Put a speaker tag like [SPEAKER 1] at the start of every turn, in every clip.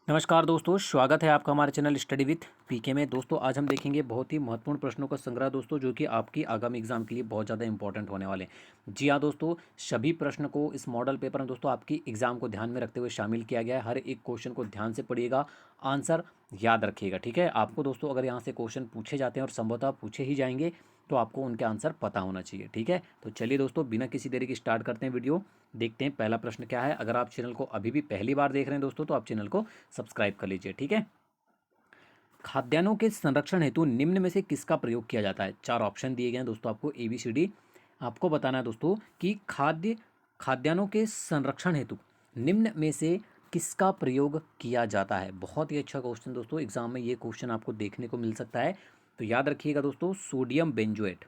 [SPEAKER 1] नमस्कार दोस्तों, स्वागत है आपका हमारे चैनल स्टडी विथ पीके में। दोस्तों आज हम देखेंगे बहुत ही महत्वपूर्ण प्रश्नों का संग्रह दोस्तों, जो कि आपकी आगामी एग्जाम के लिए बहुत ज़्यादा इंपॉर्टेंट होने वाले हैं। जी हाँ दोस्तों, सभी प्रश्न को इस मॉडल पेपर में दोस्तों आपकी एग्जाम को ध्यान में रखते हुए शामिल किया गया है। हर एक क्वेश्चन को ध्यान से पढ़िएगा, आंसर याद रखिएगा। ठीक है, आपको दोस्तों अगर यहाँ से क्वेश्चन पूछे जाते हैं और संभवतः पूछे ही जाएंगे तो आपको उनके आंसर पता होना चाहिए। ठीक है, तो चलिए दोस्तों बिना किसी देरी के स्टार्ट करते हैं वीडियो। देखते हैं पहला प्रश्न क्या है। अगर आप चैनल को अभी भी पहली बार देख रहे हैं दोस्तों, तो आप चैनल को सब्सक्राइब कर लीजिए। ठीक है, खाद्यान्नों के संरक्षण हेतु निम्न में से किसका प्रयोग किया जाता है। चार ऑप्शन दिए गए हैं दोस्तों, आपको ABCD आपको बताना है दोस्तों कि खाद्यान्नों के संरक्षण हेतु निम्न में से किसका प्रयोग किया जाता है। बहुत ही अच्छा क्वेश्चन दोस्तों, एग्जाम में ये क्वेश्चन आपको देखने को मिल सकता है। तो याद रखिएगा दोस्तों, सोडियम बेंजोएट।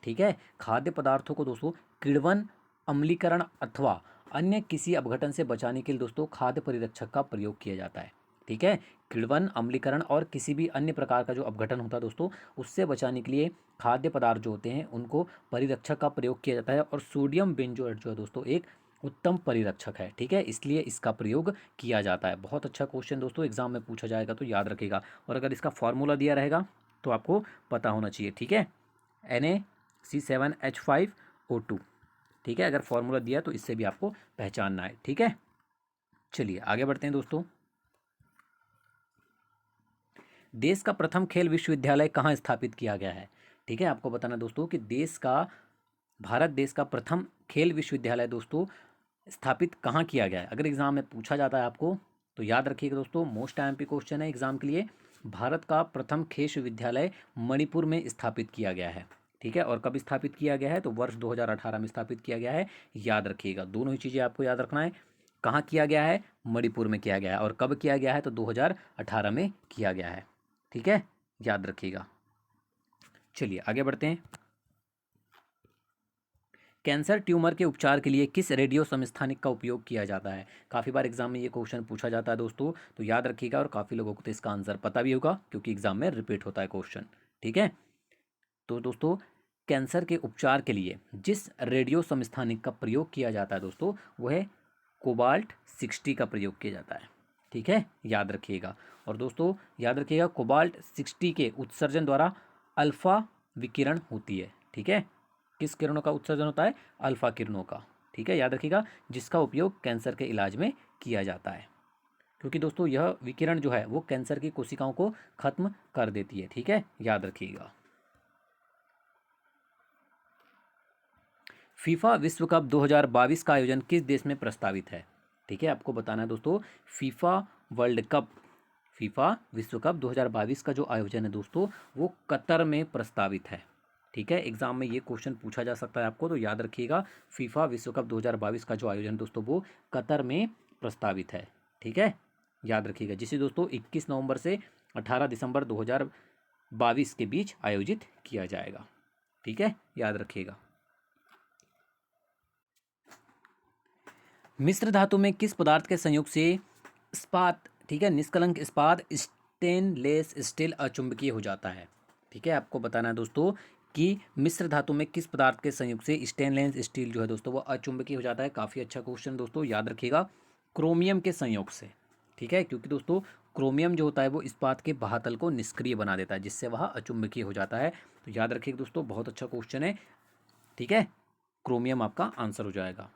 [SPEAKER 1] ठीक है, खाद्य पदार्थों को दोस्तों किण्वन अम्लीकरण अथवा अन्य किसी अपघटन से बचाने के लिए दोस्तों खाद्य परिरक्षक का प्रयोग किया जाता है। ठीक है, किण्वन अम्लीकरण और किसी भी अन्य प्रकार का जो अपघटन होता है दोस्तों, उससे बचाने के लिए खाद्य पदार्थ जो होते हैं उनको परिरक्षक का प्रयोग किया जाता है। और सोडियम बेंजोएट जो है दोस्तों एक उत्तम परिरक्षक है। ठीक है, इसलिए इसका प्रयोग किया जाता है। बहुत अच्छा क्वेश्चन दोस्तों, एग्जाम में पूछा जाएगा तो याद रखेगा। और अगर इसका फॉर्मूला दिया रहेगा तो आपको पता होना चाहिए। ठीक है, NaC7H5O2। ठीक है, अगर फॉर्मूला दिया तो इससे भी आपको पहचानना है। ठीक है, चलिए आगे बढ़ते हैं दोस्तों। देश का प्रथम खेल विश्वविद्यालय कहाँ स्थापित किया गया है। ठीक है, आपको बताना दोस्तों कि भारत देश का प्रथम खेल विश्वविद्यालय दोस्तों स्थापित कहाँ किया गया है। अगर एग्जाम में पूछा जाता है आपको तो याद रखिएगा दोस्तों, मोस्ट IMP क्वेश्चन है एग्जाम के लिए। भारत का प्रथम खेल विश्वविद्यालय मणिपुर में स्थापित किया गया है। ठीक है, और कब स्थापित किया गया है तो वर्ष 2018 में स्थापित किया गया है। याद रखिएगा, दोनों ही चीज़ें आपको याद रखना है। कहाँ किया गया है, मणिपुर में किया गया है। और कब किया गया है तो 2018 में किया गया है। ठीक है, याद रखिएगा। चलिए आगे बढ़ते हैं। कैंसर ट्यूमर के उपचार के लिए किस रेडियो समस्थानिक का उपयोग किया जाता है। काफ़ी बार एग्जाम में ये क्वेश्चन पूछा जाता है दोस्तों, तो याद रखिएगा। और काफ़ी लोगों को तो इसका आंसर पता भी होगा, क्योंकि एग्जाम में रिपीट होता है क्वेश्चन। ठीक है, तो दोस्तों कैंसर के उपचार के लिए जिस रेडियो समस्थानिक का प्रयोग किया जाता है दोस्तों, वह कोबाल्ट-60 का प्रयोग किया जाता है। ठीक है, याद रखिएगा। और दोस्तों याद रखिएगा, कोबाल्ट-60 के उत्सर्जन द्वारा अल्फा विकिरण होती है। ठीक है, किस किरणों का उत्सर्जन होता है, अल्फा किरणों का। ठीक है, याद रखिएगा, जिसका उपयोग कैंसर के इलाज में किया जाता है। क्योंकि दोस्तों यह विकिरण जो है वो कैंसर की कोशिकाओं को खत्म कर देती है। ठीक है, याद रखिएगा। फीफा विश्व कप 2022 का आयोजन किस देश में प्रस्तावित है। ठीक है, आपको बताना है दोस्तों, फीफा विश्व कप 2022 का जो आयोजन है दोस्तों, वो कतर में प्रस्तावित है। ठीक है, एग्जाम में ये क्वेश्चन पूछा जा सकता है आपको, तो याद रखिएगा, फीफा विश्व कप 2022 का जो आयोजन दोस्तों वो कतर में प्रस्तावित है। ठीक है, याद रखिएगा, जिसे दोस्तों 21 नवंबर से 18 दिसंबर 2022 के बीच आयोजित किया जाएगा। ठीक है, याद रखिएगा। मिश्र धातु में किस पदार्थ के संयोग से इस्पात, ठीक है, निष्कलंक इस्पात स्टेनलेस स्टील अचुंबकीय हो जाता है। ठीक है, आपको बताना है दोस्तों कि मिश्र धातु में किस पदार्थ के संयोग से स्टेनलेस स्टील जो है दोस्तों वो अचुंबकीय हो जाता है। काफ़ी अच्छा क्वेश्चन दोस्तों, याद रखिएगा, क्रोमियम के संयोग से। ठीक है, क्योंकि दोस्तों क्रोमियम जो होता है वो इस्पात के बाहतल को निष्क्रिय बना देता है, जिससे वह अचुंबकीय हो जाता है। तो याद रखिएगा दोस्तों, बहुत अच्छा क्वेश्चन है। ठीक है, क्रोमियम आपका आंसर हो जाएगा।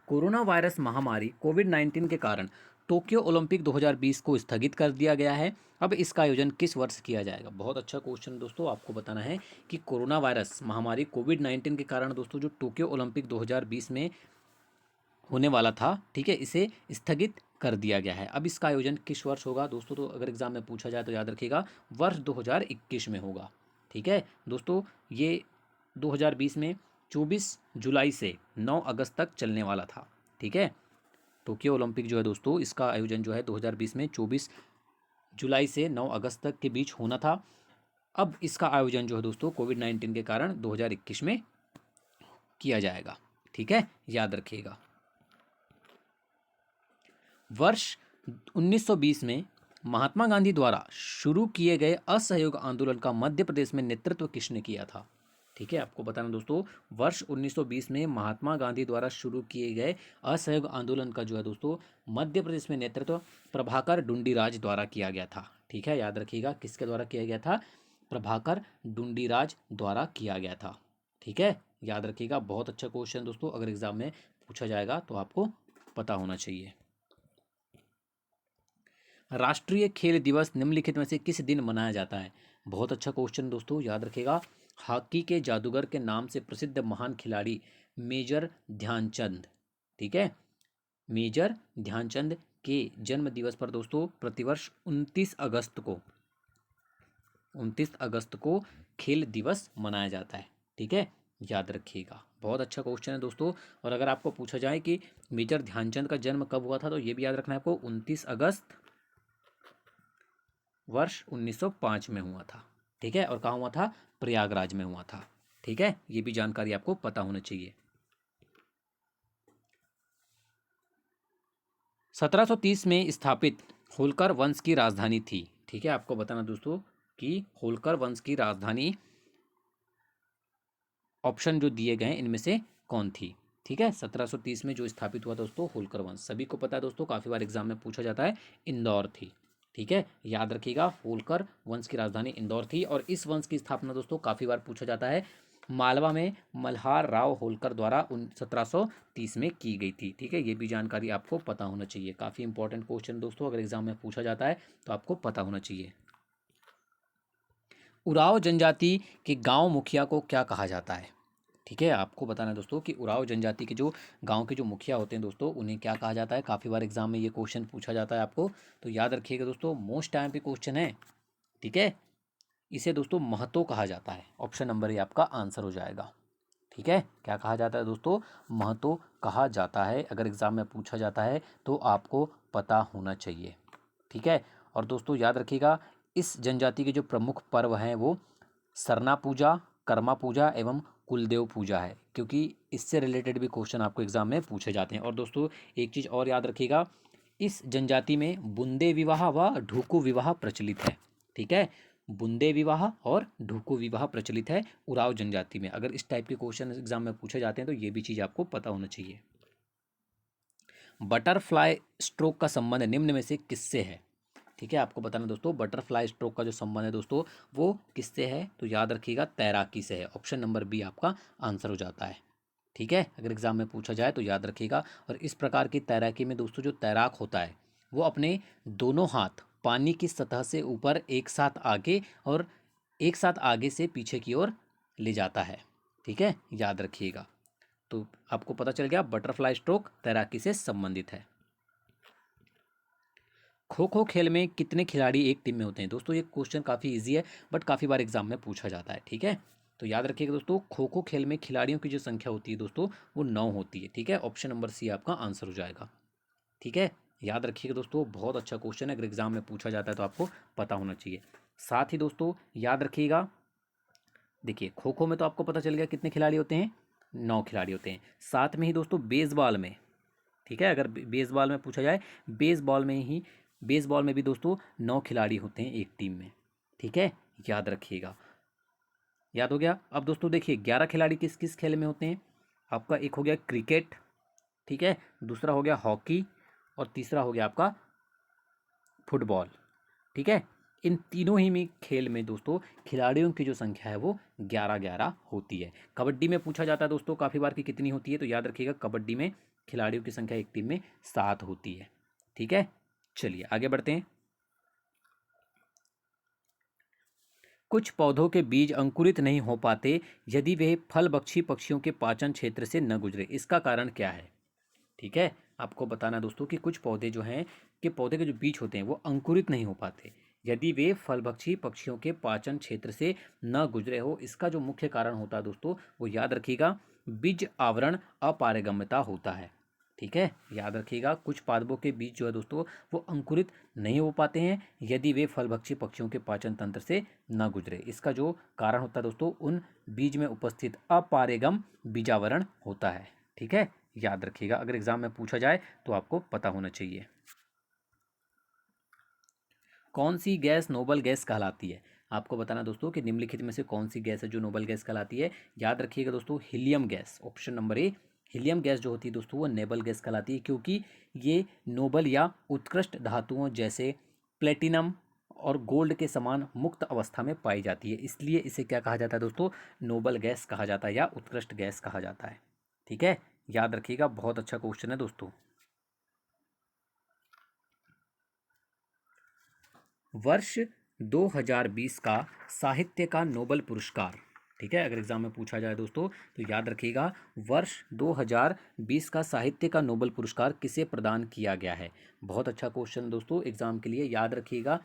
[SPEAKER 1] कोरोना वायरस महामारी कोविड-19 के कारण टोक्यो ओलंपिक 2020 को स्थगित कर दिया गया है। अब इसका आयोजन किस वर्ष किया जाएगा। बहुत अच्छा क्वेश्चन दोस्तों, आपको बताना है कि कोरोना वायरस महामारी कोविड-19 के कारण दोस्तों जो टोक्यो ओलंपिक 2020 में होने वाला था, ठीक है, इसे स्थगित कर दिया गया है। अब इसका आयोजन किस वर्ष होगा दोस्तों, तो अगर एग्जाम में पूछा जाए तो याद रखिएगा, वर्ष 2021 में होगा। ठीक है दोस्तों, ये 2020 में 24 जुलाई से 9 अगस्त तक चलने वाला था। ठीक है, टोक्यो ओलंपिक जो है दोस्तों, इसका आयोजन जो है 2020 में 24 जुलाई से 9 अगस्त तक के बीच होना था। अब इसका आयोजन जो है दोस्तों कोविड-19 के कारण 2021 में किया जाएगा। ठीक है, याद रखिएगा। वर्ष 1920 में महात्मा गांधी द्वारा शुरू किए गए असहयोग आंदोलन का मध्य प्रदेश में नेतृत्व किसने किया था। ठीक है, आपको बताना दोस्तों, वर्ष 1920 में महात्मा गांधी द्वारा शुरू किए गए असहयोग आंदोलन का जो है दोस्तों मध्य प्रदेश में नेतृत्व प्रभाकर डुंडीराज द्वारा किया गया था। ठीक है, याद रखिएगा किसके द्वारा किया गया था, प्रभाकर डुंडीराज द्वारा किया गया था। ठीक है, याद रखिएगा, बहुत अच्छा क्वेश्चन दोस्तों, अगर एग्जाम में पूछा जाएगा तो आपको पता होना चाहिए। राष्ट्रीय खेल दिवस निम्नलिखित में से किस दिन मनाया जाता है। बहुत अच्छा क्वेश्चन दोस्तों, याद रखिएगा, हॉकी के जादूगर के नाम से प्रसिद्ध महान खिलाड़ी मेजर ध्यानचंद, ठीक है, मेजर ध्यानचंद के जन्म दिवस पर दोस्तों प्रतिवर्ष 29 अगस्त को खेल दिवस मनाया जाता है। ठीक है, याद रखिएगा, बहुत अच्छा क्वेश्चन है दोस्तों। और अगर आपको पूछा जाए कि मेजर ध्यानचंद का जन्म कब हुआ था, तो ये भी याद रखना है आपको, 29 अगस्त वर्ष 1905 में हुआ था। ठीक है, और कहाँ हुआ था, प्रयागराज में हुआ था। ठीक है, ये भी जानकारी आपको पता होना चाहिए। 1730 में स्थापित होलकर वंश की राजधानी थी। ठीक है, आपको बताना दोस्तों कि होलकर वंश की राजधानी, ऑप्शन जो दिए गए हैं इनमें से कौन थी। ठीक है, 1730 में जो स्थापित हुआ दोस्तों होलकर वंश, सभी को पता है दोस्तों, काफी बार एग्जाम में पूछा जाता है, इंदौर थी। ठीक है, याद रखिएगा, होलकर वंश की राजधानी इंदौर थी। और इस वंश की स्थापना दोस्तों काफी बार पूछा जाता है, मालवा में मल्हार राव होलकर द्वारा 1730 में की गई थी। ठीक है, ये भी जानकारी आपको पता होना चाहिए, काफी इंपॉर्टेंट क्वेश्चन दोस्तों, अगर एग्जाम में पूछा जाता है तो आपको पता होना चाहिए। उरांव जनजाति के गांव मुखिया को क्या कहा जाता है। ठीक है, आपको बताना है दोस्तों कि उरांव जनजाति के जो गांव के जो मुखिया होते हैं दोस्तों, उन्हें क्या कहा जाता है। काफ़ी बार एग्जाम में ये क्वेश्चन पूछा जाता है आपको, तो याद रखिएगा दोस्तों, मोस्ट टाइम पे क्वेश्चन है। ठीक है, इसे दोस्तों महतो कहा जाता है। ऑप्शन नंबर ये आपका आंसर हो जाएगा। ठीक है, क्या कहा जाता है दोस्तों, महतो कहा जाता है। अगर एग्जाम में पूछा जाता है तो आपको पता होना चाहिए। ठीक है, और दोस्तों याद रखिएगा, इस जनजाति के जो प्रमुख पर्व हैं वो सरना पूजा, कर्मा पूजा एवं कुलदेव पूजा है, क्योंकि इससे रिलेटेड भी क्वेश्चन आपको एग्जाम में पूछे जाते हैं। और दोस्तों एक चीज़ और याद रखिएगा, इस जनजाति में बुंदे विवाह व ढुकू विवाह प्रचलित है। ठीक है, बुंदे विवाह और ढुकू विवाह प्रचलित है उराव जनजाति में। अगर इस टाइप के क्वेश्चन एग्जाम में पूछे जाते हैं तो ये भी चीज़ आपको पता होना चाहिए। बटरफ्लाई स्ट्रोक का संबंध निम्न में से किससे है। ठीक है, आपको बताना दोस्तों, बटरफ्लाई स्ट्रोक का जो संबंध है दोस्तों वो किससे है, तो याद रखिएगा तैराकी से है। ऑप्शन नंबर बी आपका आंसर हो जाता है। ठीक है, अगर एग्जाम में पूछा जाए तो याद रखिएगा। और इस प्रकार की तैराकी में दोस्तों जो तैराक होता है वो अपने दोनों हाथ पानी की सतह से ऊपर एक साथ आगे और एक साथ आगे से पीछे की ओर ले जाता है। ठीक है, याद रखिएगा। तो आपको पता चल गया, बटरफ्लाई स्ट्रोक तैराकी से संबंधित है। खो खो खेल में कितने खिलाड़ी एक टीम में होते हैं। दोस्तों ये क्वेश्चन काफ़ी इजी है, बट काफ़ी बार एग्जाम में पूछा जाता है। ठीक है, तो याद रखिएगा दोस्तों, खो खो खेल में खिलाड़ियों की जो संख्या होती है दोस्तों वो 9 होती है। ठीक है, ऑप्शन नंबर सी आपका आंसर हो जाएगा। ठीक है, याद रखिएगा दोस्तों, बहुत अच्छा क्वेश्चन है, अगर एग्जाम में पूछा जाता है तो आपको पता होना चाहिए। साथ ही दोस्तों याद रखिएगा, देखिए खो खो में तो आपको पता चल गया कितने खिलाड़ी होते हैं, 9 खिलाड़ी होते हैं। साथ में ही दोस्तों बेसबॉल में, ठीक है, अगर बेसबॉल में पूछा जाए, बेसबॉल में भी दोस्तों 9 खिलाड़ी होते हैं एक टीम में। ठीक है, याद रखिएगा, याद हो गया। अब दोस्तों देखिए 11 खिलाड़ी किस किस खेल में होते हैं। आपका एक हो गया क्रिकेट, ठीक है, दूसरा हो गया हॉकी और तीसरा हो गया आपका फुटबॉल। ठीक है, इन तीनों ही में खेल में दोस्तों खिलाड़ियों की जो संख्या है वो 11-11 होती है। कबड्डी में पूछा जाता है दोस्तों काफ़ी बार कि कितनी होती है, तो याद रखिएगा कबड्डी में खिलाड़ियों की संख्या एक टीम में 7 होती है। ठीक है, चलिए आगे बढ़ते हैं। कुछ पौधों के बीज अंकुरित नहीं हो पाते यदि वे फल बक्षी पक्षियों के पाचन क्षेत्र से न गुजरे, इसका कारण क्या है। ठीक है, आपको बताना दोस्तों कि कुछ पौधे जो हैं, कि पौधे के जो बीज होते हैं वो अंकुरित नहीं हो पाते यदि वे फलभक्षी पक्षियों के पाचन क्षेत्र से न गुजरे हो। इसका जो मुख्य कारण होता है दोस्तों वो याद रखिएगा, बीज आवरण अपारगम्यता होता है। ठीक है, याद रखिएगा, कुछ पादपों के बीज जो है दोस्तों वो अंकुरित नहीं हो पाते हैं यदि वे फलभक्षी पक्षियों के पाचन तंत्र से न गुजरे। इसका जो कारण होता है दोस्तों, उन बीज में उपस्थित अपारगम बीजावरण होता है। ठीक है, याद रखिएगा, अगर एग्जाम में पूछा जाए तो आपको पता होना चाहिए। कौन सी गैस नोबल गैस कहलाती है। आपको बताना दोस्तों कि निम्नलिखित में से कौन सी गैस है जो नोबल गैस कहलाती है। याद रखिएगा दोस्तों, helium gas, option number A, helium gas जो होती है दोस्तों वो नोबल गैस कहलाती है, क्योंकि ये नोबल या उत्कृष्ट धातुओं जैसे प्लेटिनम और गोल्ड के समान मुक्त अवस्था में पाई जाती है, इसलिए इसे क्या कहा जाता है दोस्तों, नोबल गैस कहा जाता है या उत्कृष्ट गैस कहा जाता है। ठीक है, याद रखिएगा, बहुत अच्छा क्वेश्चन है दोस्तों। वर्ष 2020 का साहित्य का नोबल पुरस्कार, ठीक है, अगर एग्जाम में पूछा जाए दोस्तों तो याद रखिएगा, वर्ष 2020 का साहित्य का नोबल पुरस्कार किसे प्रदान किया गया है। बहुत अच्छा क्वेश्चन दोस्तों एग्जाम के लिए, याद रखिएगा,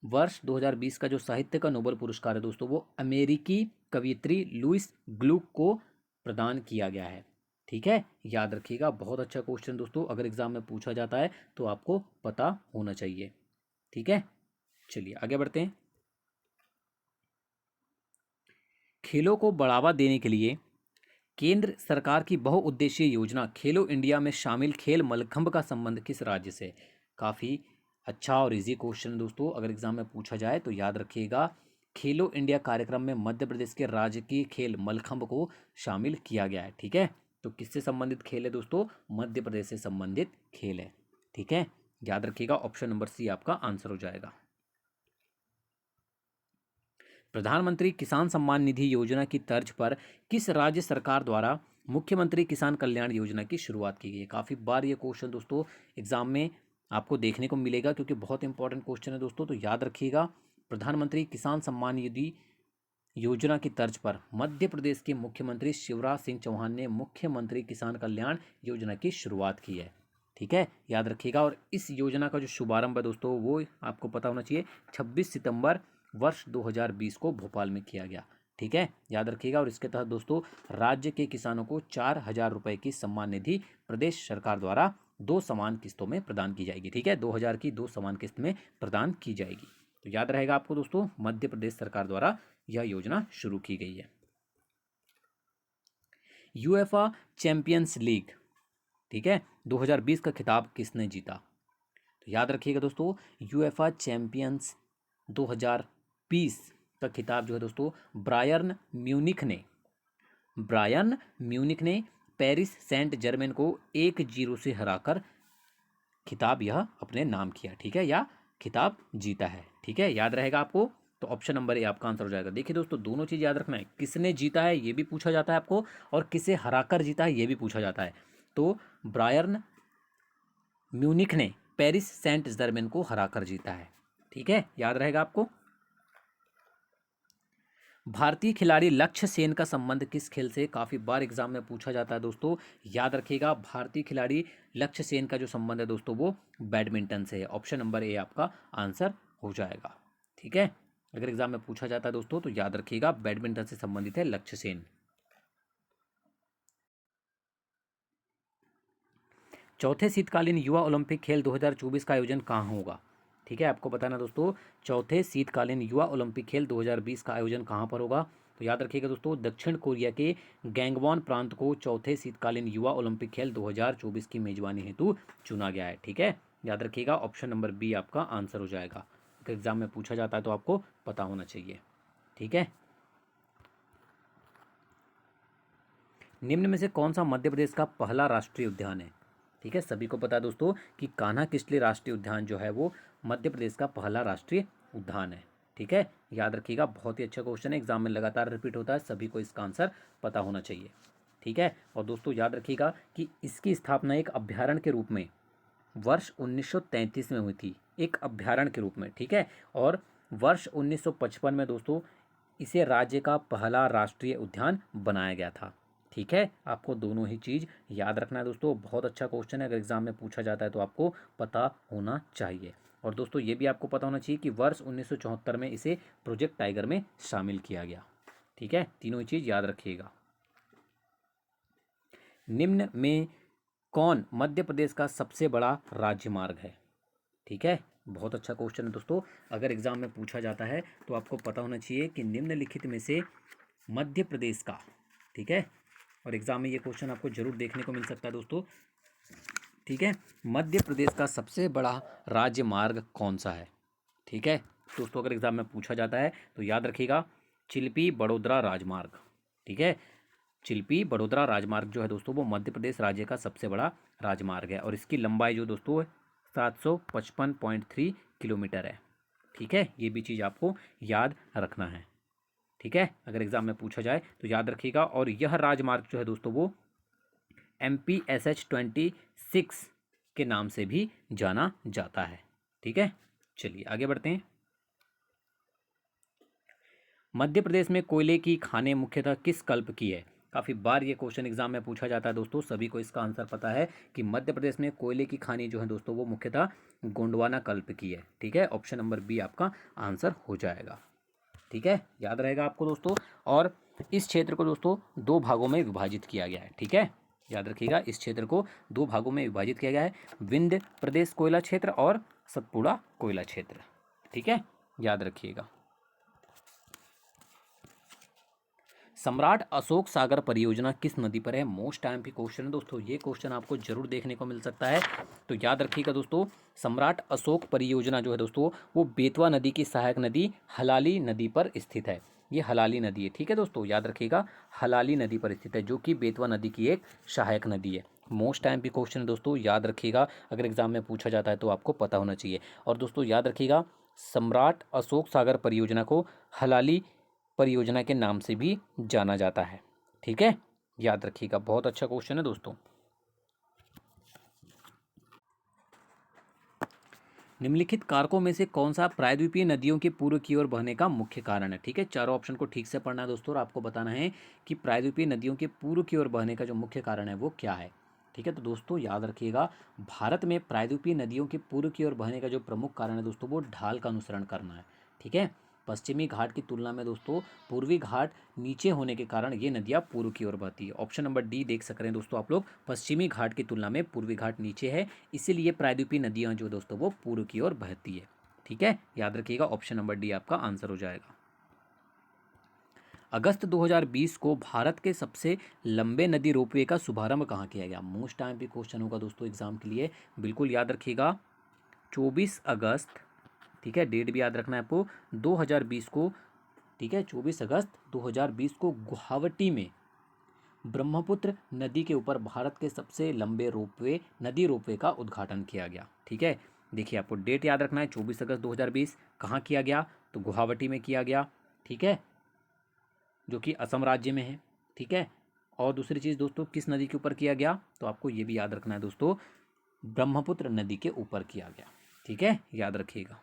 [SPEAKER 1] वर्ष 2020 का जो साहित्य का नोबल पुरस्कार है दोस्तों वो अमेरिकी कवयित्री लुइस ग्लुक को प्रदान किया गया है। ठीक है, याद रखिएगा, बहुत अच्छा क्वेश्चन दोस्तों, अगर एग्जाम में पूछा जाता है तो आपको पता होना चाहिए। ठीक है, चलिए आगे बढ़ते हैं। खेलों को बढ़ावा देने के लिए केंद्र सरकार की बहुउद्देशीय योजना खेलो इंडिया में शामिल खेल मल्लखंब का संबंध किस राज्य से। काफ़ी अच्छा और इजी क्वेश्चन दोस्तों, अगर एग्जाम में पूछा जाए तो याद रखिएगा, खेलो इंडिया कार्यक्रम में मध्य प्रदेश के राजकीय खेल मल्लखंब को शामिल किया गया है। ठीक है, तो किससे संबंधित खेल है दोस्तों, मध्य प्रदेश से संबंधित खेल है। ठीक है, याद रखिएगा, ऑप्शन नंबर सी आपका आंसर हो जाएगा। प्रधानमंत्री किसान सम्मान निधि योजना की तर्ज पर किस राज्य सरकार द्वारा मुख्यमंत्री किसान कल्याण योजना की शुरुआत की गई है। काफ़ी बार ये क्वेश्चन दोस्तों एग्जाम में आपको देखने को मिलेगा, क्योंकि बहुत इंपॉर्टेंट क्वेश्चन है दोस्तों, तो याद रखिएगा, प्रधानमंत्री किसान सम्मान निधि योजना की तर्ज पर मध्य प्रदेश के मुख्यमंत्री शिवराज सिंह चौहान ने मुख्यमंत्री किसान कल्याण योजना की शुरुआत की है। ठीक है, याद रखिएगा, और इस योजना का जो शुभारंभ है दोस्तों वो आपको पता होना चाहिए, 26 सितंबर वर्ष 2020 को भोपाल में किया गया। ठीक है, याद रखिएगा, और इसके तहत दोस्तों राज्य के किसानों को 4,000 रुपये की सम्मान निधि प्रदेश सरकार द्वारा 2 समान किस्तों में प्रदान की जाएगी। ठीक है, 2,000 की 2 समान किस्त में प्रदान की जाएगी। तो याद रहेगा आपको दोस्तों, मध्य प्रदेश सरकार द्वारा यह योजना शुरू की गई है। यूएफा चैंपियंस लीग, ठीक है, 2020 का खिताब किसने जीता। तो याद रखिएगा दोस्तों, यूएफा चैंपियंस 2020 का खिताब जो है दोस्तों ब्रायन म्यूनिख ने पेरिस सेंट जर्मेन को 1-0 से हराकर खिताब यह अपने नाम किया। ठीक है, या खिताब जीता है। ठीक है, याद रहेगा आपको, तो ऑप्शन नंबर ए आपका आंसर हो जाएगा। देखिए दोस्तों, दोनों चीज़ याद रखना है, किसने जीता है ये भी पूछा जाता है आपको, और किसे हराकर जीता है ये भी पूछा जाता है। तो ब्रायन म्यूनिख ने पेरिस सेंट जर्मेन को हराकर जीता है। ठीक है, याद रहेगा आपको। भारतीय खिलाड़ी लक्ष्य सेन का संबंध किस खेल से, काफ़ी बार एग्जाम में पूछा जाता है दोस्तों, याद रखिएगा, भारतीय खिलाड़ी लक्ष्य सेन का जो संबंध है दोस्तों वो बैडमिंटन से है। ऑप्शन नंबर ए आपका आंसर हो जाएगा। ठीक है, अगर एग्जाम में पूछा जाता है दोस्तों तो याद रखिएगा, बैडमिंटन से संबंधित है लक्ष्य सेन। चौथे शीतकालीन युवा ओलंपिक खेल 2024 का आयोजन कहाँ होगा। ठीक है, आपको बताना दोस्तों, चौथे शीतकालीन युवा ओलंपिक खेल 2020 का आयोजन कहाँ पर होगा। तो याद रखिएगा दोस्तों, दक्षिण कोरिया के गैंगवॉन प्रांत को चौथे शीतकालीन युवा ओलंपिक खेल 2024 की मेजबानी हेतु चुना गया है। ठीक है, याद रखिएगा, ऑप्शन नंबर बी आपका आंसर हो जाएगा। अगर एग्जाम में पूछा जाता है तो आपको पता होना चाहिए। ठीक है, निम्न में से कौन सा मध्य प्रदेश का पहला राष्ट्रीय उद्यान है। ठीक है, सभी को पता है दोस्तों कि कान्हा किसली राष्ट्रीय उद्यान जो है वो मध्य प्रदेश का पहला राष्ट्रीय उद्यान है। ठीक है, याद रखिएगा, बहुत ही अच्छा क्वेश्चन है, एग्जाम में लगातार रिपीट होता है, सभी को इसका आंसर पता होना चाहिए। ठीक है, और दोस्तों याद रखिएगा कि इसकी स्थापना एक अभ्यारण्य के रूप में वर्ष 1933 में हुई थी, एक अभ्यारण्य के रूप में। ठीक है, और वर्ष 1955 में दोस्तों इसे राज्य का पहला राष्ट्रीय उद्यान बनाया गया था। ठीक है, आपको दोनों ही चीज़ याद रखना है दोस्तों, बहुत अच्छा क्वेश्चन है, अगर एग्जाम में पूछा जाता है तो आपको पता होना चाहिए। और दोस्तों ये भी आपको पता होना चाहिए कि वर्ष 1974 में इसे प्रोजेक्ट टाइगर में शामिल किया गया। ठीक है, तीनों ही चीज़ याद रखिएगा। निम्न में कौन मध्य प्रदेश का सबसे बड़ा राज्य मार्ग है। ठीक है, बहुत अच्छा क्वेश्चन है दोस्तों, अगर एग्जाम में पूछा जाता है तो आपको पता होना चाहिए कि निम्नलिखित में से मध्य प्रदेश का, ठीक है, और एग्जाम में ये क्वेश्चन आपको जरूर देखने को मिल सकता है दोस्तों। ठीक है, मध्य प्रदेश का सबसे बड़ा राज्य मार्ग कौन सा है। ठीक है, दोस्तों अगर एग्जाम में पूछा जाता है तो याद रखिएगा चिल्पी बड़ोदरा राजमार्ग। ठीक है, चिल्पी बड़ोदरा राजमार्ग जो है दोस्तों वो मध्य प्रदेश राज्य का सबसे बड़ा राजमार्ग है और इसकी लंबाई जो दोस्तों 755.3 किलोमीटर है। ठीक है, ये भी चीज़ आपको याद रखना है। ठीक है, अगर एग्जाम में पूछा जाए तो याद रखिएगा। और यह राजमार्ग जो है दोस्तों वो MPSH-26 के नाम से भी जाना जाता है। ठीक है, चलिए आगे बढ़ते हैं। मध्य प्रदेश में कोयले की खानें मुख्यतः किस कल्प की है? काफ़ी बार ये क्वेश्चन एग्जाम में पूछा जाता है दोस्तों, सभी को इसका आंसर पता है कि मध्य प्रदेश में कोयले की खानी जो है दोस्तों वो मुख्यतः गोंडवाना कल्प की है। ठीक है, ऑप्शन नंबर बी आपका आंसर हो जाएगा। ठीक है, याद रहेगा आपको दोस्तों। और इस क्षेत्र को दोस्तों दो भागों में विभाजित किया गया है। ठीक है, याद रखिएगा इस क्षेत्र को दो भागों में विभाजित किया गया है, विंध्य प्रदेश कोयला क्षेत्र और सतपुड़ा कोयला क्षेत्र। ठीक है, याद रखिएगा। सम्राट अशोक सागर परियोजना किस नदी पर है? मोस्ट टाइम की क्वेश्चन है दोस्तों, ये क्वेश्चन आपको जरूर देखने को मिल सकता है। तो याद रखिएगा दोस्तों, सम्राट अशोक परियोजना जो है दोस्तों वो बेतवा नदी की सहायक नदी हलाली नदी पर स्थित है। ये हलाली नदी है। ठीक है दोस्तों, याद रखिएगा हलाली नदी पर स्थित है जो कि बेतवा नदी की एक सहायक नदी है। मोस्ट टाइम की क्वेश्चन है दोस्तों, याद रखिएगा। अगर एग्जाम में पूछा जाता है तो आपको पता होना चाहिए। और दोस्तों याद रखिएगा सम्राट अशोक सागर परियोजना को हलाली परियोजना के नाम से भी जाना जाता है। ठीक है, याद रखिएगा, बहुत अच्छा क्वेश्चन है दोस्तों। निम्नलिखित कारकों में से कौन सा प्रायद्वीपीय नदियों के पूर्व की ओर बहने का मुख्य कारण है? ठीक है, चारों ऑप्शन को ठीक से पढ़ना है दोस्तों और आपको बताना है कि प्रायद्वीपीय नदियों के पूर्व की ओर बहने का जो मुख्य कारण है वो क्या है। ठीक है, तो दोस्तों याद रखिएगा भारत में प्रायद्वीपीय नदियों के पूर्व की ओर बहने का जो प्रमुख कारण है दोस्तों वो ढाल का अनुसरण करना है। ठीक है, पश्चिमी घाट की तुलना में दोस्तों पूर्वी घाट नीचे होने के कारण ये नदियाँ पूर्व की ओर बहती है। ऑप्शन नंबर डी देख सक रहे हैं दोस्तों आप लोग, पश्चिमी घाट की तुलना में पूर्वी घाट नीचे है, इसीलिए प्रायद्वीपीय नदियाँ जो दोस्तों वो पूर्व की ओर बहती है। ठीक है, याद रखिएगा ऑप्शन नंबर डी आपका आंसर हो जाएगा। अगस्त 2020 को भारत के सबसे लंबे नदी रोपवे का शुभारंभ कहाँ किया गया? मोस्ट टाइम पे क्वेश्चन होगा दोस्तों एग्जाम के लिए, बिल्कुल याद रखिएगा 24 अगस्त। ठीक है, डेट भी याद रखना है आपको 2020 को। ठीक है, 24 अगस्त 2020 को गुवाहाटी में ब्रह्मपुत्र नदी के ऊपर भारत के सबसे लंबे रोपवे नदी रोपवे का उद्घाटन किया गया। ठीक है, देखिए आपको डेट याद रखना है 24 अगस्त 2020। कहाँ किया गया? तो गुवाहाटी में किया गया। ठीक है, जो कि असम राज्य में है। ठीक है, और दूसरी चीज़ दोस्तों किस नदी के ऊपर किया गया? तो आपको ये भी याद रखना है दोस्तों, ब्रह्मपुत्र नदी के ऊपर किया गया। ठीक है, याद रखिएगा।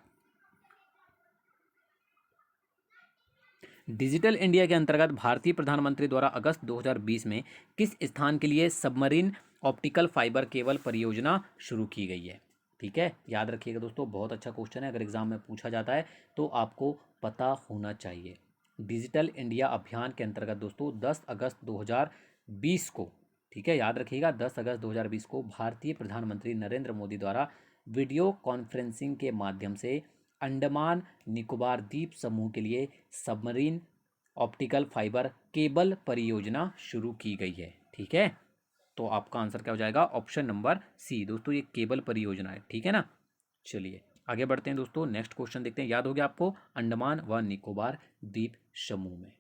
[SPEAKER 1] डिजिटल इंडिया के अंतर्गत भारतीय प्रधानमंत्री द्वारा अगस्त 2020 में किस स्थान के लिए सबमरीन ऑप्टिकल फाइबर केबल परियोजना शुरू की गई है? ठीक है, याद रखिएगा दोस्तों, बहुत अच्छा क्वेश्चन है, अगर एग्जाम में पूछा जाता है तो आपको पता होना चाहिए। डिजिटल इंडिया अभियान के अंतर्गत दोस्तों 10 अगस्त 2020 को, ठीक है याद रखिएगा 10 अगस्त 2020 को भारतीय प्रधानमंत्री नरेंद्र मोदी द्वारा वीडियो कॉन्फ्रेंसिंग के माध्यम से अंडमान निकोबार द्वीप समूह के लिए सबमरीन ऑप्टिकल फाइबर केबल परियोजना शुरू की गई है। ठीक है, तो आपका आंसर क्या हो जाएगा? ऑप्शन नंबर सी दोस्तों, ये केबल परियोजना है। ठीक है ना, चलिए आगे बढ़ते हैं दोस्तों, नेक्स्ट क्वेश्चन देखते हैं। याद हो गया आपको अंडमान व निकोबार द्वीप समूह में।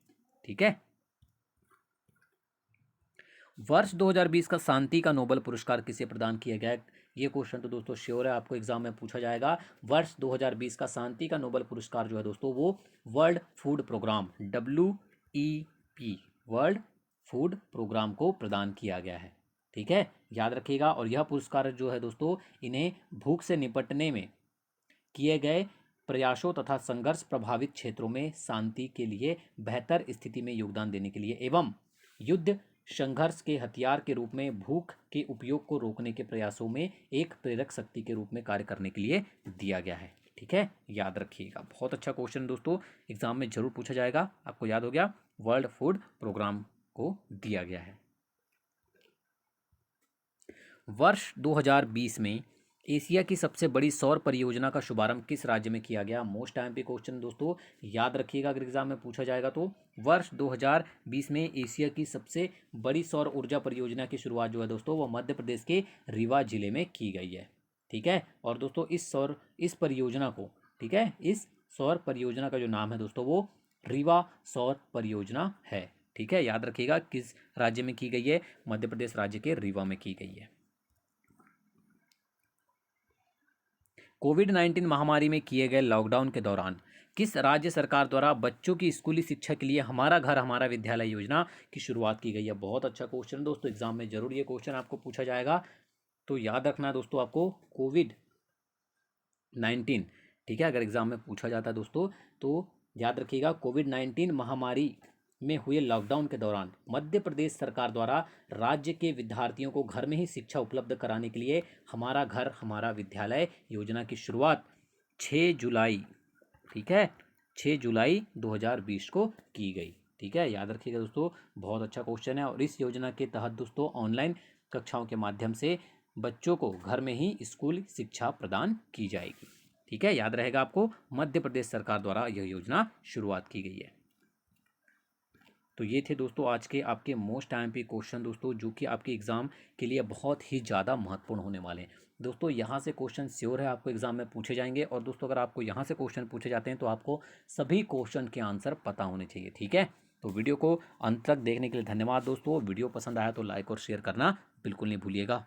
[SPEAKER 1] ठीक है, वर्ष 2020 का शांति का नोबेल पुरस्कार किसे प्रदान किया गया? ये क्वेश्चन तो दोस्तों श्योर है आपको एग्जाम में पूछा जाएगा। वर्ष 2020 का शांति का नोबेल पुरस्कार जो है दोस्तों वो world food programme WEP world food programme को प्रदान किया गया है। ठीक है, याद रखिएगा। और यह पुरस्कार जो है दोस्तों इन्हें भूख से निपटने में किए गए प्रयासों तथा संघर्ष प्रभावित क्षेत्रों में शांति के लिए बेहतर स्थिति में योगदान देने के लिए एवं युद्ध संघर्ष के हथियार के रूप में भूख के उपयोग को रोकने के प्रयासों में एक प्रेरक शक्ति के रूप में कार्य करने के लिए दिया गया है। ठीक है, याद रखिएगा, बहुत अच्छा क्वेश्चन दोस्तों, एग्जाम में जरूर पूछा जाएगा। आपको याद हो गया वर्ल्ड फूड प्रोग्राम को दिया गया है। वर्ष 2020 में एशिया की सबसे बड़ी सौर परियोजना का शुभारंभ किस राज्य में किया गया? मोस्ट टाइम पे क्वेश्चन दोस्तों, याद रखिएगा अगर एग्जाम में पूछा जाएगा तो। वर्ष 2020 में एशिया की सबसे बड़ी सौर ऊर्जा परियोजना की शुरुआत जो है दोस्तों वो मध्य प्रदेश के रीवा जिले में की गई है। ठीक है, और दोस्तों इस परियोजना को, ठीक है, इस सौर परियोजना का जो नाम है दोस्तों वो रीवा सौर परियोजना है। ठीक है, याद रखिएगा किस राज्य में की गई है, मध्य प्रदेश राज्य के रीवा में की गई है। कोविड-19 महामारी में किए गए लॉकडाउन के दौरान किस राज्य सरकार द्वारा बच्चों की स्कूली शिक्षा के लिए हमारा घर हमारा विद्यालय योजना की शुरुआत की गई है? बहुत अच्छा क्वेश्चन है दोस्तों, एग्जाम में जरूर ये क्वेश्चन आपको पूछा जाएगा। तो याद रखना है दोस्तों आपको कोविड-19, ठीक है, अगर एग्जाम में पूछा जाता है दोस्तों तो याद रखिएगा कोविड-19 महामारी में हुए लॉकडाउन के दौरान मध्य प्रदेश सरकार द्वारा राज्य के विद्यार्थियों को घर में ही शिक्षा उपलब्ध कराने के लिए हमारा घर हमारा विद्यालय योजना की शुरुआत 6 जुलाई, ठीक है, 6 जुलाई 2020 को की गई। ठीक है, याद रखिएगा दोस्तों, बहुत अच्छा क्वेश्चन है। और इस योजना के तहत दोस्तों ऑनलाइन कक्षाओं के माध्यम से बच्चों को घर में ही स्कूल शिक्षा प्रदान की जाएगी। ठीक है, याद रहेगा आपको, मध्य प्रदेश सरकार द्वारा यह योजना शुरुआत की गई है। तो ये थे दोस्तों आज के आपके मोस्ट आईएमपी क्वेश्चन दोस्तों, जो कि आपके एग्ज़ाम के लिए बहुत ही ज़्यादा महत्वपूर्ण होने वाले हैं दोस्तों। यहाँ से क्वेश्चन श्योर है आपको एग्जाम में पूछे जाएंगे। और दोस्तों अगर आपको यहाँ से क्वेश्चन पूछे जाते हैं तो आपको सभी क्वेश्चन के आंसर पता होने चाहिए। ठीक है, तो वीडियो को अंत तक देखने के लिए धन्यवाद दोस्तों। वीडियो पसंद आया तो लाइक और शेयर करना बिल्कुल नहीं भूलिएगा।